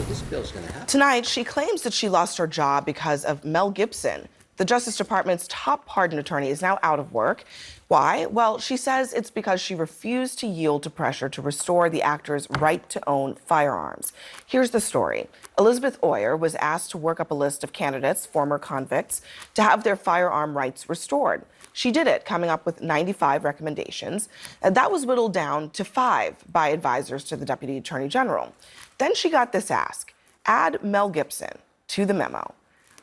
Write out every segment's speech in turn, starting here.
this bill's going to happen. Tonight, she claims that she lost her job because of Mel Gibson. The Justice Department's top pardon attorney is now out of work. Why? Well, she says it's because she refused to yield to pressure to restore the actor's right to own firearms. Here's the story. Elizabeth Oyer was asked to work up a list of candidates, former convicts, to have their firearm rights restored. She did it, coming up with 95 recommendations, and that was whittled down to 5 by advisors to the Deputy Attorney General. Then she got this ask: add Mel Gibson to the memo.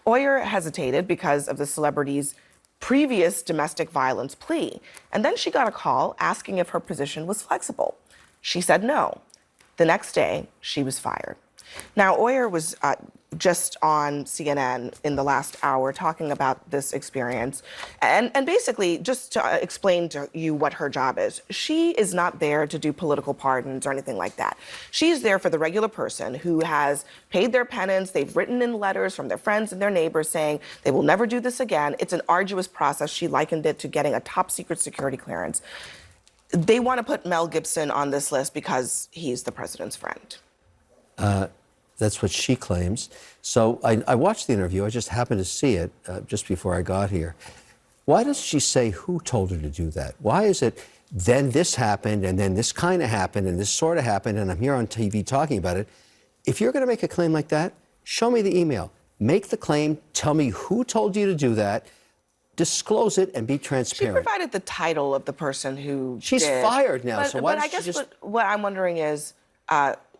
Oyer hesitated because of the celebrity's previous domestic violence plea, and then she got a call asking if her position was flexible. She said no. The next day, she was fired. Now, Oyer was just on CNN in the last hour talking about this experience. And basically, just to explain to you what her job is, she is not there to do political pardons or anything like that. She's there for the regular person who has paid their penance. They've written in letters from their friends and their neighbors saying they will never do this again. It's an arduous process. She likened it to getting a top secret security clearance. They want to put Mel Gibson on this list because he's the president's friend. That's what she claims. So I watched the interview. I just happened to see it just before I got here. Why does she say who told her to do that? Why is it then this happened and then this kind of happened and this sort of happened and I'm here on TV talking about it? If you're going to make a claim like that, show me the email. Make the claim. Tell me who told you to do that. Disclose it and be transparent. She provided the title of the person who She's did. fired now, so why but I does she guess just... what I'm wondering is,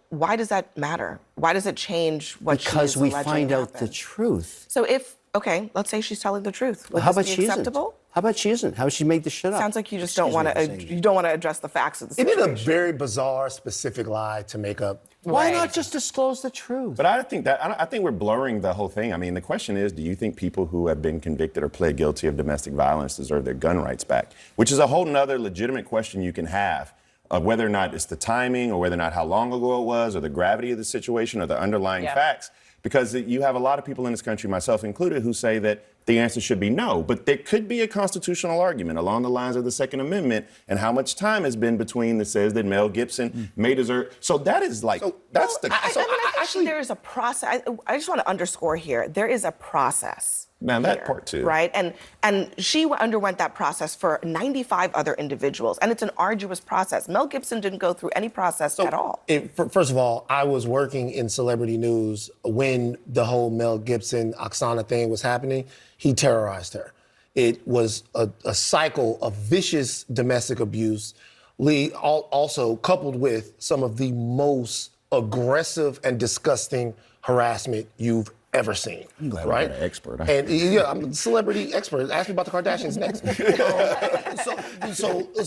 why does that matter? Why does it change what she is Because we alleging find out the happened? truth. So if, okay, let's say she's telling the truth. Would How this about be she acceptable? isn't? How about she isn't? How she made this shit up? Sounds like you just Excuse don't me want for to. saying You don't want to address the facts of the Isn't situation. it a very bizarre, specific lie to make up? Why Right. not just disclose the truth? But I think we're blurring the whole thing. I mean, the question is, do you think people who have been convicted or pled guilty of domestic violence deserve their gun rights back? Which is a whole nother legitimate question you can have of whether or not it's the timing or whether or not how long ago it was or the gravity of the situation or the underlying facts. Because you have a lot of people in this country, myself included, who say that the answer should be no. But there could be a constitutional argument along the lines of the Second Amendment and how much time has been between that says that Mel Gibson may deserve. So that is like, that's the... I think there is a process. I just want to underscore here, there is a process. Now, that here, part too. Right? And she underwent that process for 95 other individuals. And it's an arduous process. Mel Gibson didn't go through any process at all. First of all, I was working in celebrity news when the whole Mel Gibson, Oksana thing was happening. He terrorized her. It was a cycle of vicious domestic abuse, also coupled with some of the most aggressive and disgusting harassment you've ever seen. I'm glad right? we got an expert. And yeah, I'm a celebrity expert. Ask me about the Kardashians next.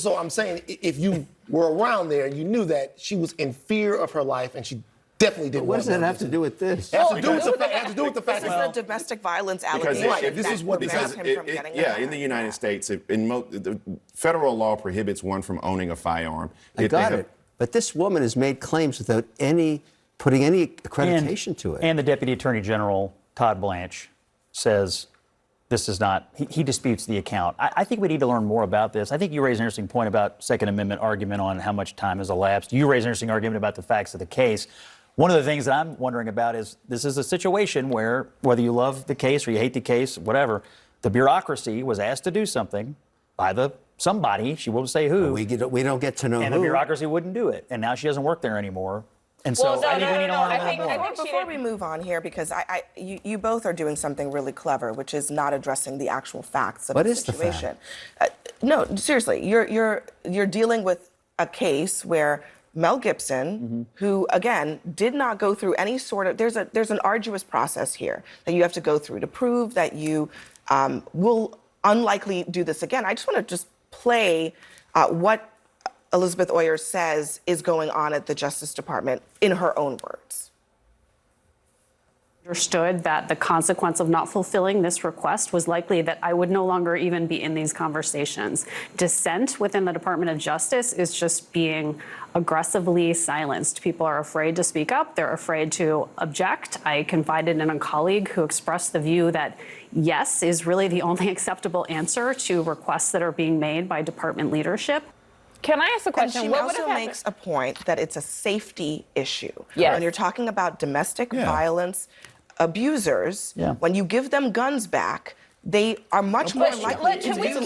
So I'm saying, if you were around there and you knew that she was in fear of her life and she definitely didn't. What does that have to do with this? It has to do with the fact This that is the domestic violence Because allegation. this is what prevents him from getting in the United States, the federal law prohibits one from owning a firearm. I got it. But this woman has made claims without putting any accreditation to it. And the Deputy Attorney General, Todd Blanche, says this is not, he disputes the account. I think we need to learn more about this. I think you raised an interesting point about Second Amendment argument on how much time has elapsed. You raised an interesting argument about the facts of the case. One of the things that I'm wondering about is this is a situation where, whether you love the case or you hate the case, whatever, the bureaucracy was asked to do something by somebody, she won't say who. We don't get to know and who. the bureaucracy wouldn't do it. And now she doesn't work there anymore. And so I think we need to learn a little more. Before we move on here, because you both are doing something really clever, which is not addressing the actual facts of the situation. No, seriously, you're dealing with a case where Mel Gibson, who again did not go through any sort of, there's an arduous process here that you have to go through to prove that you will unlikely do this again. I just want to play what Elizabeth Oyer says is going on at the Justice Department in her own words. Understood that the consequence of not fulfilling this request was likely that I would no longer even be in these conversations. Dissent within the Department of Justice is just being aggressively silenced. People are afraid to speak up. They're afraid to object. I confided in a colleague who expressed the view that yes is really the only acceptable answer to requests that are being made by department leadership. Can I ask a And question? she What would also have happened? makes a point that it's a safety issue. Yes. When you're talking about domestic violence abusers, Yeah. when you give them guns back, they are much more likely Can we That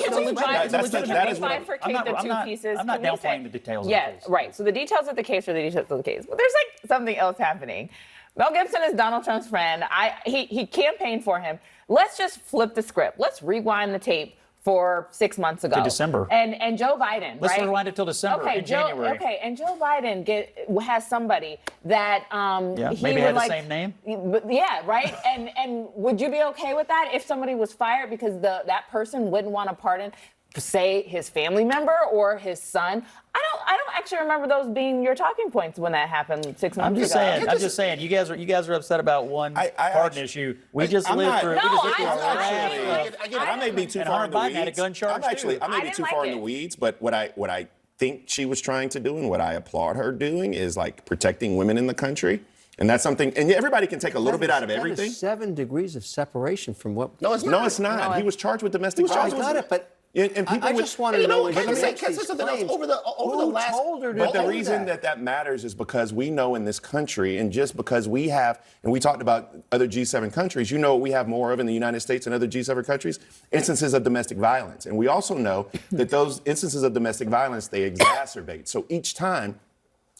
is what I'm- bifurcate the two pieces? I'm not Can we downplaying say- the details of Yeah, the case. right. So the details of the case are the details of the case. But there's like something else happening. Mel Gibson is Donald Trump's friend. He campaigned for him. Let's just flip the script. Let's rewind the tape for 6 months ago. To December. And Joe Biden, Let's right? rewind it till December in January. Okay, and Joe Biden has somebody that he maybe would had the like, same name. Yeah, right. and would you be okay with that if somebody was fired because that person wouldn't want to pardon, say, his family member or his son? I don't actually remember those being your talking points when that happened 6 months I'm just ago. saying. I'm just saying. You guys are upset about one pardon issue. We just I'm lived not- through. No, we just lived through I a actually- raft of- I may be too And far in Hunter the Biden had a weeds. gun charge, I too. may I be didn't too like far in it. the weeds, but what I think she was trying to do and what I applaud her doing is like protecting women in the country. And that's something, and everybody can take a little bit out of That is everything. 7 degrees of separation from what. No, it's not. No, it's not. He was charged with domestic I violence. got it, but And people I would- just want to You know know. what, when can I she say- makes can I say these something else? claims, Over the who last- told her to But the do reason that matters is because we know in this country, and just because we have, and we talked about other G7 countries, you know what we have more of in the United States and other G7 countries? Instances of domestic violence. And we also know that those instances of domestic violence, they exacerbate. So each time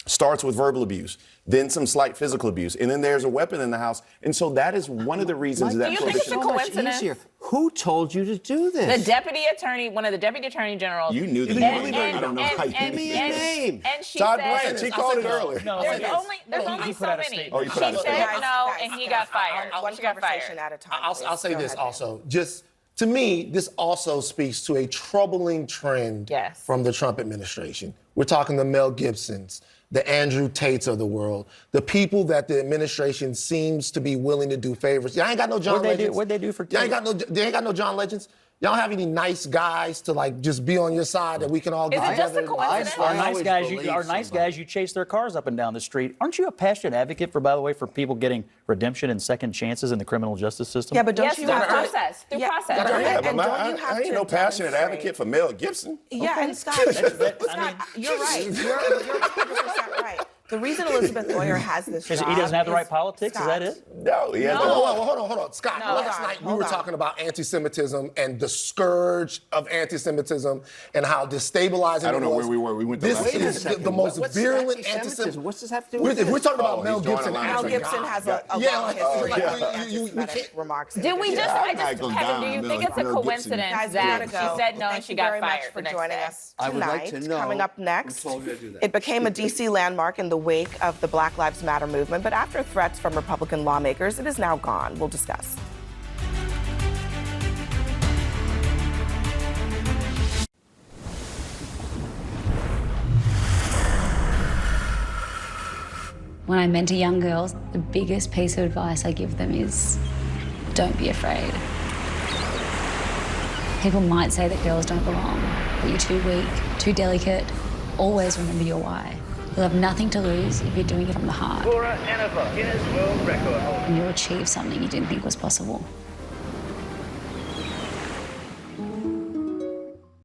starts with verbal abuse, then some slight physical abuse, and then there's a weapon in the house. And so that is one of the reasons that Do you think it's a prohibition. coincidence? Easier. Who told you to do The this? deputy attorney, one of the deputy attorney generals. You knew the and- name. and- I don't know how you and- knew Give me the a name. name. And she Todd said, Blanche, he called it earlier. No, There's he- only he so put out a many. statement. Oh, he put out a She said statement. no, and he got fired. One She got conversation fired. at a time. I'll please. say Go this ahead. also. Just to me, this also speaks to a troubling trend Yes. from the Trump administration. We're talking the Mel Gibsons, the Andrew Tates of the world, the people that the administration seems to be willing to do favors. Y'all ain't got no John What'd they do- Legends. what'd they do for Y'all ain't Tate? got no. They ain't got no John Legends. Y'all don't have any nice guys to like just be on your side that we can all Is get it just a together. coincidence? Our I nice always guys, believe our nice somebody. guys, you chase their cars up and down the street. Aren't you a passionate advocate for, by the way, for people getting redemption and second chances in the criminal justice system? Yeah, but don't Yes, you through have to process. Through Yeah, process. gotta Right. hurry. Yeah, but And don't I you have ain't to no passionate demonstrate- advocate for Mel Gibson. Yeah, and Scott, Scott, you're right. You're 100% right. The reason Elizabeth Boyer has this Is job he doesn't have the right is- politics? Is Scott, that it? No, he has No. Hold on. Scott, No, last hold on, night we were talking about anti-Semitism and the scourge of anti-Semitism and how destabilizing I don't it know was. where we were. We went to This last is week. the most What's virulent anti-Semitism? anti-Semitism. What's this have to do with We're this? talking about Oh, Mel he's drawing Gibson. a line. Mel as a Gibson guy. has a Yeah, long like, history like, of you anti-Semitic can't- remarks. Do we just, Yeah, I I'm not just, gonna Kevin, down do you Mel- think it's a Mel Gibson. coincidence Guys, we that gotta she go. said no and Thank she you got very much fired for the next joining day? us I would like tonight. to know Coming up next, who told you to do that. it became a D.C. landmark in the wake of the Black Lives Matter movement, but after threats from Republican lawmakers, it is now gone. We'll discuss. When I mentor young girls, the biggest piece of advice I give them is don't be afraid. People might say that girls don't belong, that you're too weak, too delicate. Always remember your why. You'll have nothing to lose if you're doing it from the heart. Laura Anova, Guinness World Record holder. And you'll achieve something you didn't think was possible.